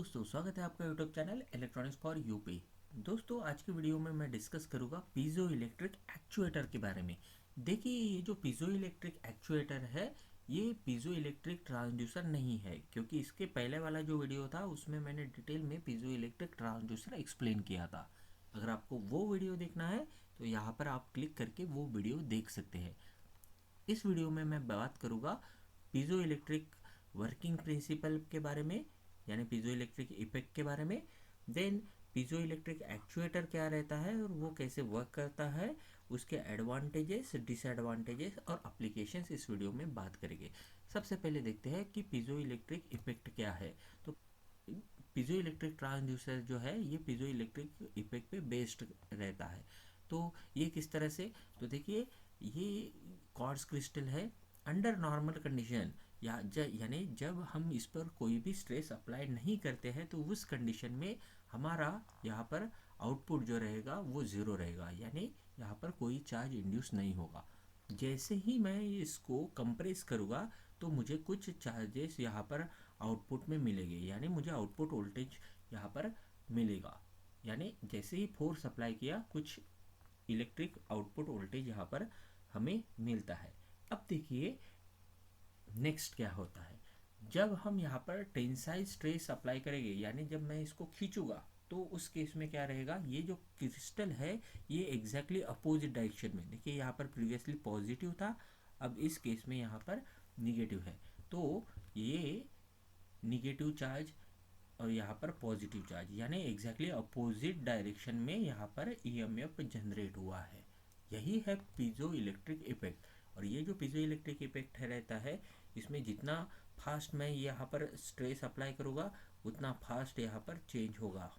दोस्तों, स्वागत है आपका YouTube channel electronics for UP. दोस्तों, आज की वीडियो में मैं डिस्कस करूंगा पीजो इलेक्ट्रिक एक्चुएटर के बारे में। देखिए, ये जो पीजो इलेक्ट्रिक एक्चुएटर है, ये पीजो इलेक्ट्रिक ट्रांसड्यूसर नहीं है, क्योंकि इसके पहले वाला जो वीडियो था उसमें मैंने डिटेल में पीजो इलेक्ट्रिक ट्रांसड्यूसर एक्सप्लेन किया था। अगर आपको वो वीडियो देखना है तो यहाँ पर आप क्लिक करके वो वीडियो देख सकते हैं। इस वीडियो में मैं बात करूँगा पीजो इलेक्ट्रिक वर्किंग प्रिंसिपल के बारे में, यानी पीजो इलेक्ट्रिक इफेक्ट के बारे में। देन पीजो इलेक्ट्रिक एक्चुएटर क्या रहता है और वो कैसे वर्क करता है, उसके एडवांटेजेस, डिसएडवांटेजेस और एप्लीकेशंस इस वीडियो में बात करेंगे। सबसे पहले देखते हैं कि पीजो इलेक्ट्रिक इफेक्ट क्या है। तो पीजो इलेक्ट्रिक ट्रांसड्यूसर जो है ये पीजो इलेक्ट्रिक इफेक्ट पे बेस्ड रहता है। तो ये किस तरह से, तो देखिए, ये क्वार्ट्ज क्रिस्टल है। अंडर नॉर्मल कंडीशन यानी जब हम इस पर कोई भी स्ट्रेस अप्लाई नहीं करते हैं तो उस कंडीशन में हमारा यहाँ पर आउटपुट जो रहेगा वो ज़ीरो रहेगा, यानी यहाँ पर कोई चार्ज इंड्यूस नहीं होगा। जैसे ही मैं इसको कंप्रेस करूँगा तो मुझे कुछ चार्जेस यहाँ पर आउटपुट में मिलेंगे, यानी मुझे आउटपुट वोल्टेज यहाँ पर मिलेगा। यानी जैसे ही फोर्स अप्लाई किया कुछ इलेक्ट्रिक आउटपुट वोल्टेज यहाँ पर हमें मिलता है। अब देखिए नेक्स्ट क्या होता है। जब हम यहाँ पर टेंसाइल स्ट्रेस अप्लाई करेंगे, यानी जब मैं इसको खींचूंगा तो उस केस में क्या रहेगा, ये जो क्रिस्टल है ये एग्जैक्टली अपोजिट डायरेक्शन में, देखिए यहाँ पर प्रीवियसली पॉजिटिव था, अब इस केस में यहाँ पर निगेटिव है। तो ये निगेटिव चार्ज और यहाँ पर पॉजिटिव चार्ज, यानी एग्जैक्टली अपोजिट डायरेक्शन में यहाँ पर ईएमएफ जनरेट हुआ है। यही है पीजो इलेक्ट्रिक इफेक्ट। और ये जो पीजो इलेक्ट्रिक इफेक्ट है रहता है, इसमें जितना फास्ट मैं यहाँ पर स्ट्रेस अप्लाई करूँगा उतना फास्ट यहाँ पर चेंज होगा,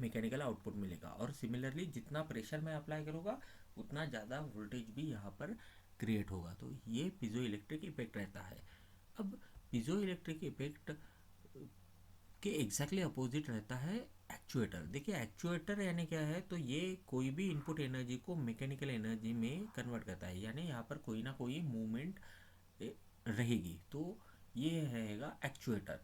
मैकेनिकल आउटपुट मिलेगा। और सिमिलरली जितना प्रेशर मैं अप्लाई करूँगा उतना ज़्यादा वोल्टेज भी यहाँ पर क्रिएट होगा। तो ये पीजो इलेक्ट्रिक इफेक्ट रहता है। अब पीजो इलेक्ट्रिक इफेक्ट के एग्जैक्टली अपोजिट रहता है एक्चुएटर। देखिए, एक्चुएटर यानी क्या है, तो ये कोई भी इनपुट एनर्जी को मैकेनिकल एनर्जी में कन्वर्ट करता है, यानी यहाँ पर कोई ना कोई मूवमेंट रहेगी, तो ये रहेगा एक्चुएटर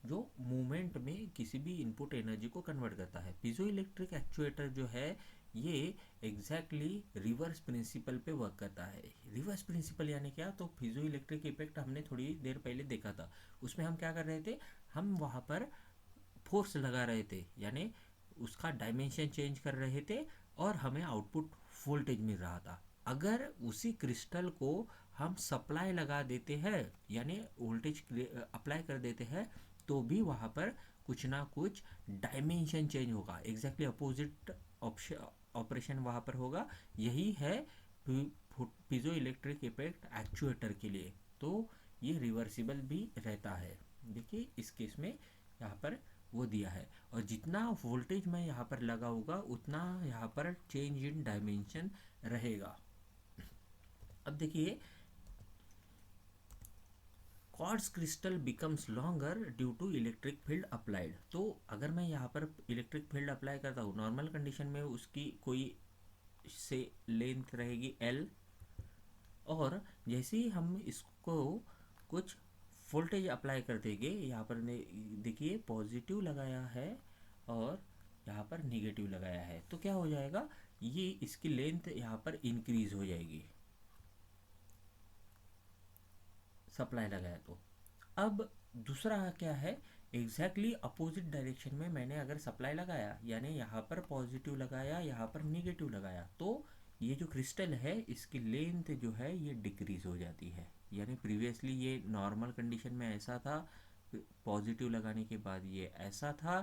जो मूवमेंट में किसी भी इनपुट एनर्जी को कन्वर्ट करता है। पीजो इलेक्ट्रिक एक्चुएटर जो है ये एग्जैक्टली रिवर्स प्रिंसिपल पे वर्क करता है। रिवर्स प्रिंसिपल यानी क्या, तो पीजो इलेक्ट्रिक इफेक्ट हमने थोड़ी देर पहले देखा था, उसमें हम क्या कर रहे थे, हम वहाँ पर फोर्स लगा रहे थे, यानी उसका डायमेंशन चेंज कर रहे थे और हमें आउटपुट वोल्टेज मिल रहा था। अगर उसी क्रिस्टल को हम सप्लाई लगा देते हैं, यानी वोल्टेज अप्लाई कर देते हैं, तो भी वहाँ पर कुछ ना कुछ डायमेंशन चेंज होगा, एग्जैक्टली अपोजिट ऑपरेशन वहाँ पर होगा। यही है पीजो इलेक्ट्रिक इफेक्ट एक्चुएटर के लिए। तो ये रिवर्सिबल भी रहता है। देखिए इस केस में यहाँ पर वो दिया है, और जितना वोल्टेज मैं यहाँ पर लगाऊंगा उतना यहाँ पर चेंज इन डायमेंशन रहेगा। अब देखिए, quartz crystal becomes longer due to electric field applied. तो अगर मैं यहाँ पर इलेक्ट्रिक फील्ड अप्लाई करता हूँ, नॉर्मल कंडीशन में उसकी कोई से लेंथ रहेगी L, और जैसे ही हम इसको कुछ वोल्टेज अप्लाई कर देंगे, यहाँ पर देखिए पॉजिटिव लगाया है और यहाँ पर निगेटिव लगाया है, तो क्या हो जाएगा, ये इसकी लेंथ यहाँ पर इंक्रीज हो जाएगी, सप्लाई लगाया तो। अब दूसरा क्या है, एग्जैक्टली अपोजिट डायरेक्शन में मैंने अगर सप्लाई लगाया, यानी यहाँ पर पॉजिटिव लगाया, यहाँ पर निगेटिव लगाया, तो ये जो क्रिस्टल है इसकी लेंथ जो है ये डिक्रीज हो जाती है। यानी प्रीवियसली ये नॉर्मल कंडीशन में ऐसा था, पॉजिटिव लगाने के बाद ये ऐसा था,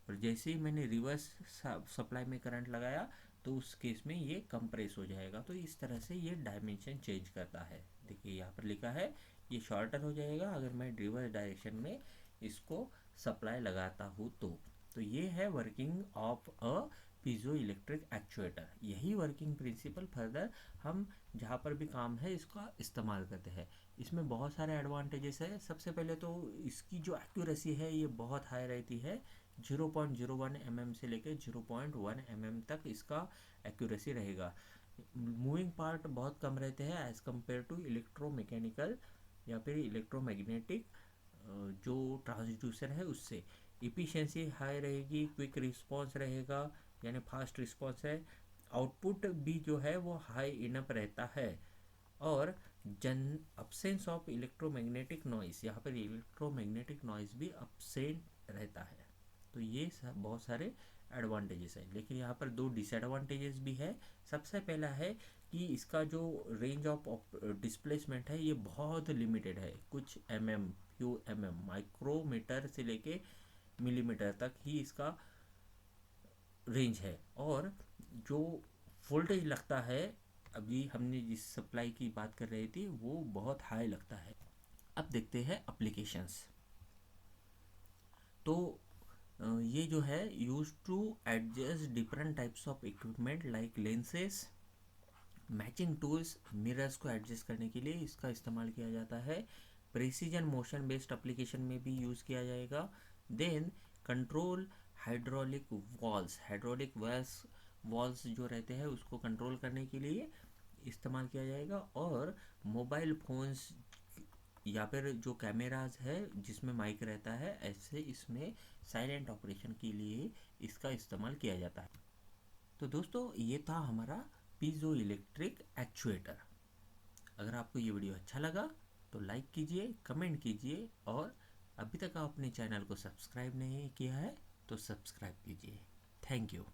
और जैसे ही मैंने रिवर्स सप्लाई में करंट लगाया तो उस केस में ये कंप्रेस हो जाएगा। तो इस तरह से ये डायमेंशन चेंज करता है। देखिए यहाँ पर लिखा है ये शॉर्टर हो जाएगा अगर मैं रिवर्स डायरेक्शन में इसको सप्लाई लगाता हूँ तो ये है working of a piezo electric actuator. यही वर्किंग प्रिंसिपल फर्दर हम जहाँ पर भी काम है इसका इस्तेमाल करते हैं। इसमें बहुत सारे एडवांटेजेस है। सबसे पहले तो इसकी जो एक्यूरेसी है ये बहुत हाई रहती है, 0.01 mm से लेकर 0.1 mm तक इसका एक्यूरेसी रहेगा। मूविंग पार्ट बहुत कम रहते हैं एज़ कम्पेयर टू इलेक्ट्रोमैकेनिकल या फिर इलेक्ट्रोमैग्नेटिक जो ट्रांसड्यूसर है उससे। इफिशिएंसी हाई रहेगी, क्विक रिस्पॉन्स रहेगा, यानी फास्ट रिस्पॉन्स है। आउटपुट भी जो है वो हाई इनफ रहता है। और जन अब्सेंस ऑफ इलेक्ट्रोमैग्नेटिक नॉइस, यहाँ पर इलेक्ट्रोमैग्नेटिक नॉइस भी अब्सेंट रहता है। तो ये सब बहुत सारे एडवांटेजेस है, लेकिन यहाँ पर दो डिसएडवांटेजेस भी है। सबसे पहला है कि इसका जो रेंज ऑफ डिस्प्लेसमेंट है ये बहुत लिमिटेड है, कुछ फ्यू माइक्रोमीटर से लेके मिलीमीटर तक ही इसका रेंज है। और जो वोल्टेज लगता है, अभी हमने जिस सप्लाई की बात कर रही थी वो बहुत हाई लगता है। अब देखते हैं एप्लीकेशंस। तो ये जो है use to adjust different types of equipment like lenses, matching tools, mirrors को एडजस्ट करने के लिए इसका इस्तेमाल किया जाता है। प्रिसीजन मोशन बेस्ड एप्लीकेशन में भी यूज़ किया जाएगा। देन कंट्रोल हाइड्रोलिक वॉल्स जो रहते हैं उसको कंट्रोल करने के लिए इस्तेमाल किया जाएगा। और मोबाइल फोन्स या फिर जो कैमराज है जिसमें माइक रहता है, ऐसे इसमें साइलेंट ऑपरेशन के लिए इसका इस्तेमाल किया जाता है। तो दोस्तों ये था हमारा पीजो इलेक्ट्रिक एक्चुएटर। अगर आपको ये वीडियो अच्छा लगा तो लाइक कीजिए, कमेंट कीजिए, और अभी तक आप अपने चैनल को सब्सक्राइब नहीं किया है तो सब्सक्राइब कीजिए। Thank you.